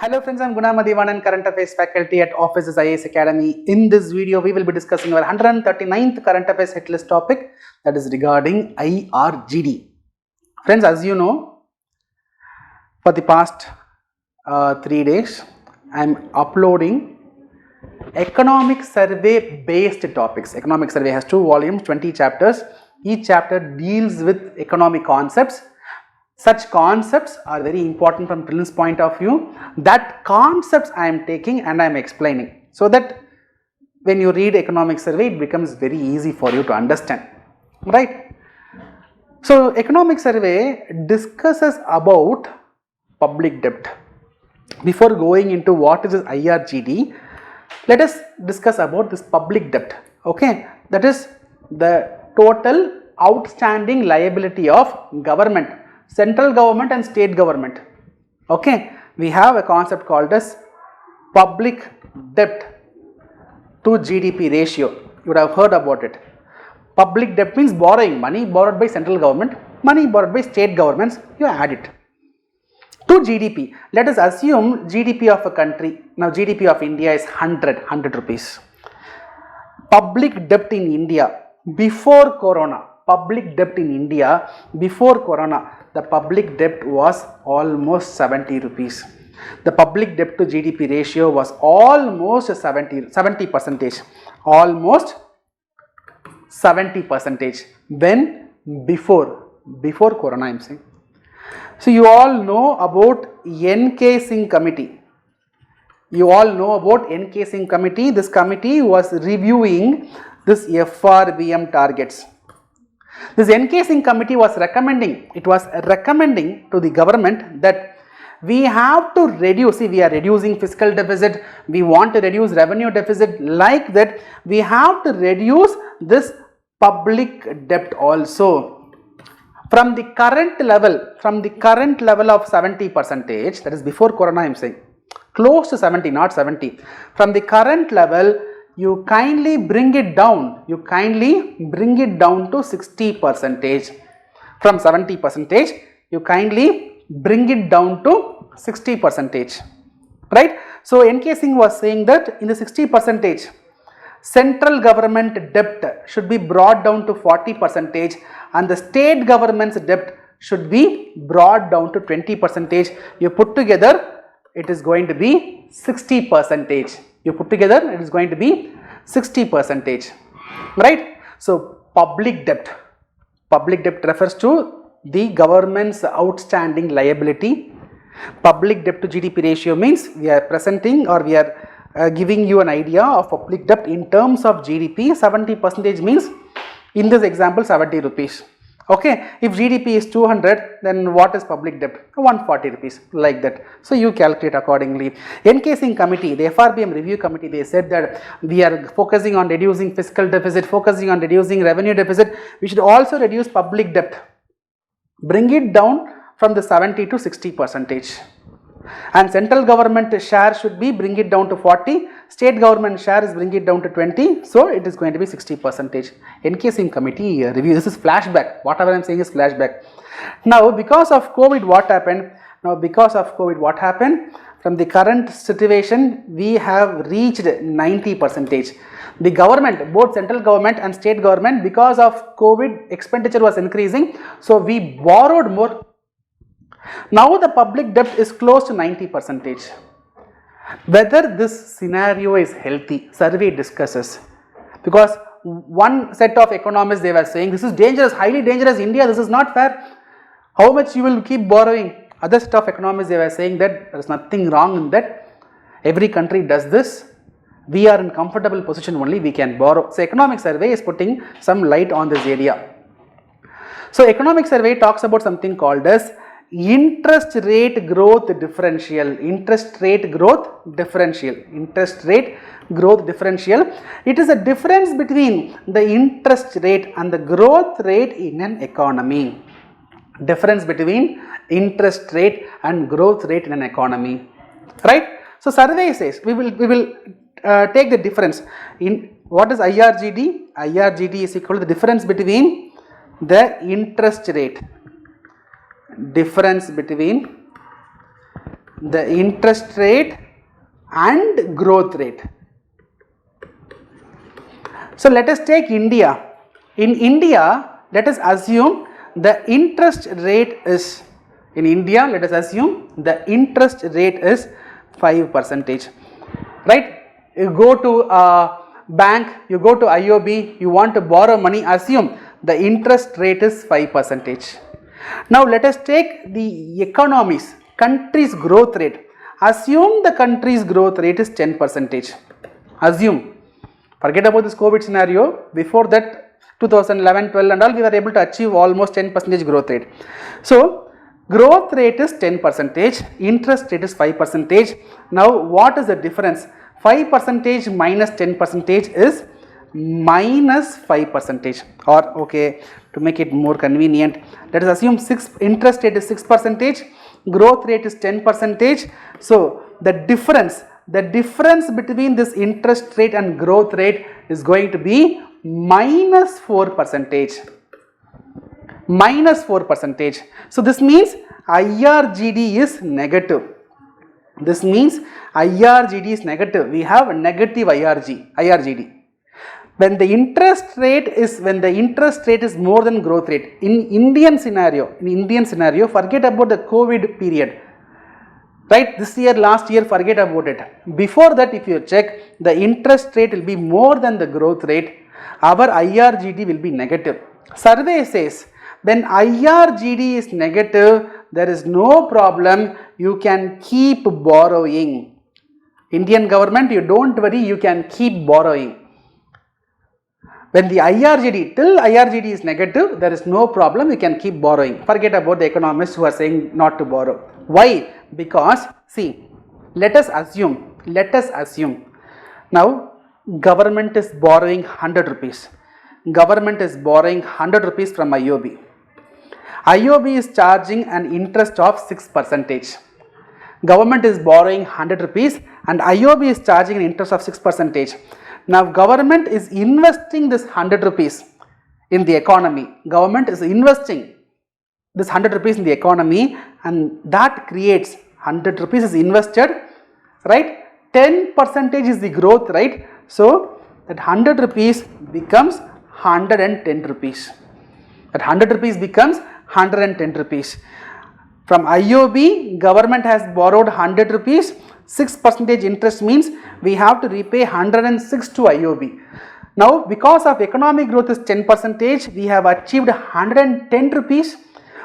Hello friends, I am Guna Mathivanan, Current Affairs faculty at Offices IAS Academy. In this video, we will be discussing our 139th Current Affairs hit list topic, that is regarding IRGD. Friends, as you know, for the past 3 days, I am uploading economic survey based topics. Economic survey has 2 volumes, 20 chapters. Each chapter deals with economic concepts. Such concepts are very important from Prelims point of view. That concepts I am taking and I am explaining, so that when you read economic survey, it becomes very easy for you to understand, right? So economic survey discusses about public debt. Before going into what is this IRGD, let us discuss about this public debt. Okay, that is the total outstanding liability of government, central government and state government. Okay, we have a concept called as public debt to GDP ratio. You would have heard about it. Public debt means borrowing, money borrowed by central government, money borrowed by state governments, you add it to GDP. Let us assume GDP of a country, now GDP of India is 100 rupees. Public debt in India before Corona, public debt in India before Corona, the public debt was almost 70 rupees. The public debt to GDP ratio was almost 70%, almost 70%. When? Before Corona, I am saying. So you all know about NK Singh committee. You all know about NK Singh committee. This committee was reviewing this FRBM targets. This NK Singh committee was recommending, to the government that we have to reduce, see, we are reducing fiscal deficit, we want to reduce revenue deficit, like that we have to reduce this public debt also. From the current level of 70%, that is before Corona I am saying, close to 70, not 70, from the current level, you kindly bring it down to 60%. From 70%, you kindly bring it down to 60%, right? So NK Singh was saying that in the 60%, central government debt should be brought down to 40% and the state government's debt should be brought down to 20%. You put together, it is going to be 60%. You put together, it is going to be 60%, right? So public debt refers to the government's outstanding liability. Public debt to GDP ratio means we are presenting, or we are giving you an idea of public debt in terms of GDP. 70% means, in this example, 70 rupees. Okay, if GDP is 200, then what is public debt? 140 rupees, like that. So you calculate accordingly. NK Singh committee, the FRBM review committee, they said that we are focusing on reducing fiscal deficit, focusing on reducing revenue deficit. We should also reduce public debt, bring it down from the 70 to 60%. And central government share should be bring it down to 40, state government share is bring it down to 20, so it is going to be 60%. NK Singh committee review, this is flashback, whatever I am saying is flashback. Now because of COVID, what happened? From the current situation, we have reached 90%. The government, both central government and state government, because of COVID, expenditure was increasing, so we borrowed more. Now the public debt is close to 90%. Whether this scenario is healthy, survey discusses, because one set of economists, they were saying this is dangerous, highly dangerous, India, this is not fair, how much you will keep borrowing. Other set of economists, they were saying that there is nothing wrong in that, every country does this, we are in comfortable position only, we can borrow. So economic survey is putting some light on this area. So economic survey talks about something called as interest rate growth differential. It is a difference between the interest rate and the growth rate in an economy. Right? So survey says we will take the difference in what is IRGD. IRGD is equal to the difference between the interest rate, the interest rate and growth rate. So let us take India. In India, let us assume the interest rate is, in India, let us assume the interest rate is 5%. Right? You go to a bank, you go to IOB, you want to borrow money, assume the interest rate is 5%. Now let us take the economies, country's growth rate. Assume the country's growth rate is 10%. Assume. Forget about this COVID scenario. Before that, 2011, 12 and all, we were able to achieve almost 10% growth rate. So, growth rate is 10%, interest rate is 5%. Now, what is the difference? 5% minus 10% is minus 5%. Or, okay, to make it more convenient, let us assume interest rate is 6%, growth rate is 10%. So, the difference between this interest rate and growth rate is going to be minus 4%. Minus 4%. So this means IRGD is negative. This means IRGD is negative. We have a negative IRGD. When the interest rate is more than growth rate, in Indian scenario, forget about the COVID period. Right, this year, last year, forget about it. Before that, if you check, the interest rate will be more than the growth rate. Our IRGD will be negative. Survey says, when IRGD is negative, there is no problem. You can keep borrowing. Indian government, you don't worry, you can keep borrowing. When the till IRGD is negative, there is no problem, you can keep borrowing. Forget about the economists who are saying not to borrow. Why? Because, see, let us assume, now government is borrowing 100 rupees. Government is borrowing 100 rupees from IOB. IOB is charging an interest of 6%. Government is borrowing 100 rupees and IOB is charging an interest of 6%. Now, government is investing this 100 rupees in the economy. Government is investing this 100 rupees in the economy and that creates 100 rupees is invested, right? 10% is the growth, right? So, that 100 rupees becomes 110 rupees. That 100 rupees becomes 110 rupees. From IOB, government has borrowed 100 rupees. 6% interest means we have to repay 106 to IOB. Now, because of economic growth is 10%, we have achieved 110 rupees.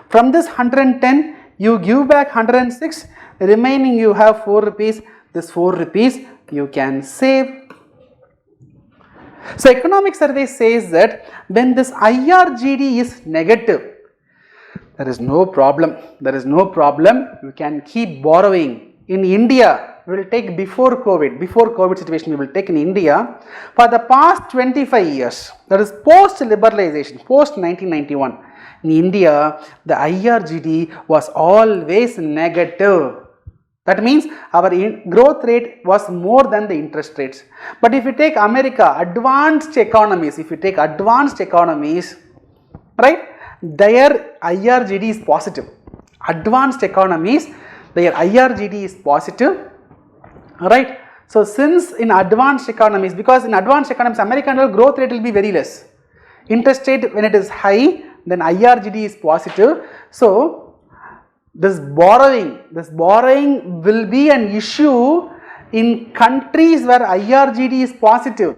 From this 110, you give back 106, remaining you have 4 rupees. This 4 rupees you can save. So, economic survey says that when this IRGD is negative, there is no problem. You can keep borrowing. In India, we will take before COVID situation we will take in India. For the past 25 years, that is post liberalization, post 1991, in India, the IRGD was always negative. That means our growth rate was more than the interest rates. But if you take America, advanced economies, right, their IRGD is positive. Advanced economies, their IRGD is positive, right? So, since in advanced economies, because in advanced economies, American growth rate will be very less. Interest rate, when it is high, then IRGD is positive. So, this borrowing will be an issue in countries where IRGD is positive.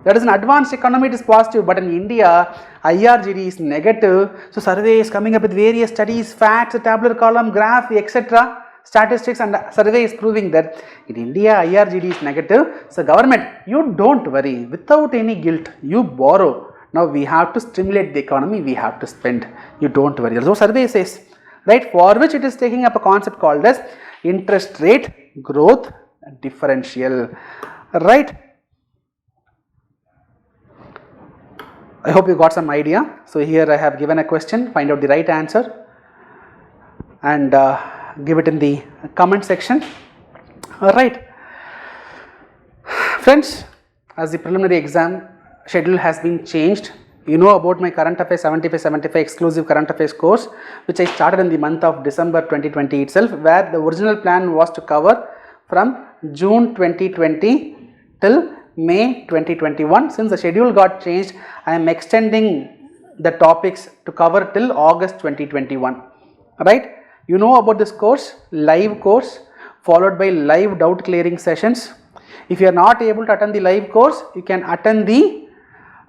That is, in advanced economy it is positive, but in India IRGD is negative. So, survey is coming up with various studies, facts, tabular column, graph, etc. Statistics, and survey is proving that in India IRGD is negative. So, government, you don't worry, without any guilt, you borrow. Now, we have to stimulate the economy, we have to spend. You don't worry. So, survey says, right, for which it is taking up a concept called as interest rate growth differential, right. I hope you got some idea. So, here I have given a question, find out the right answer and give it in the comment section. Alright. Friends, as the preliminary exam schedule has been changed, you know about my Current Affairs 75 exclusive Current Affairs course, which I started in the month of December 2020 itself, where the original plan was to cover from June 2020 till May 2021. Since the schedule got changed, I am extending the topics to cover till August 2021. Right? You know about this course, live course followed by live doubt clearing sessions. If you are not able to attend the live course, you can attend the,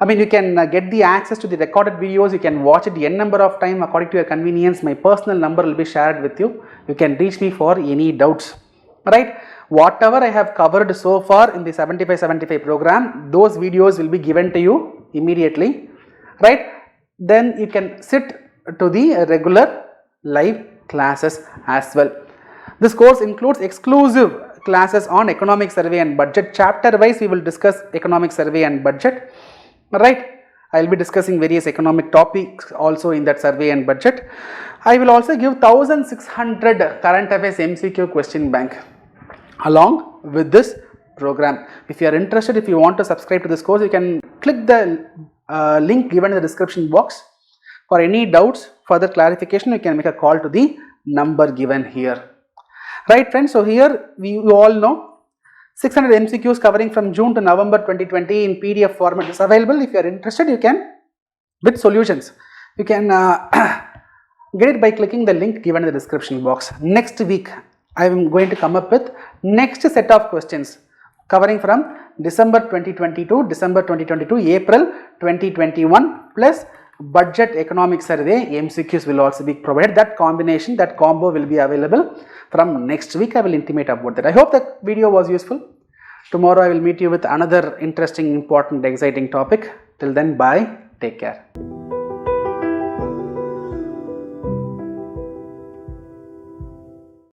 you can get the access to the recorded videos. You can watch it n number of time according to your convenience. My personal number will be shared with you. You can reach me for any doubts. Right? Whatever I have covered so far in the 75 program, those videos will be given to you immediately. Right? Then you can sit to the regular live classes as well. This course includes exclusive classes on economic survey and budget. Chapter wise we will discuss economic survey and budget. Right? I will be discussing various economic topics also in that survey and budget. I will also give 1600 current affairs MCQ question bank along with this program. If you are interested, if you want to subscribe to this course, you can click the link given in the description box. For any doubts, further clarification, you can make a call to the number given here. Right friends, so here you all know 600 MCQs covering from June to November 2020 in PDF format is available. If you are interested, you can, with solutions, you can get it by clicking the link given in the description box. Next week, I am going to come up with next set of questions covering from December 2020 to December 2022, April 2021 plus budget economic survey MCQs will also be provided. That combination, that combo will be available from next week. I will intimate about that. I hope that video was useful. Tomorrow I will meet you with another interesting, important, exciting topic. Till then, bye. Take care.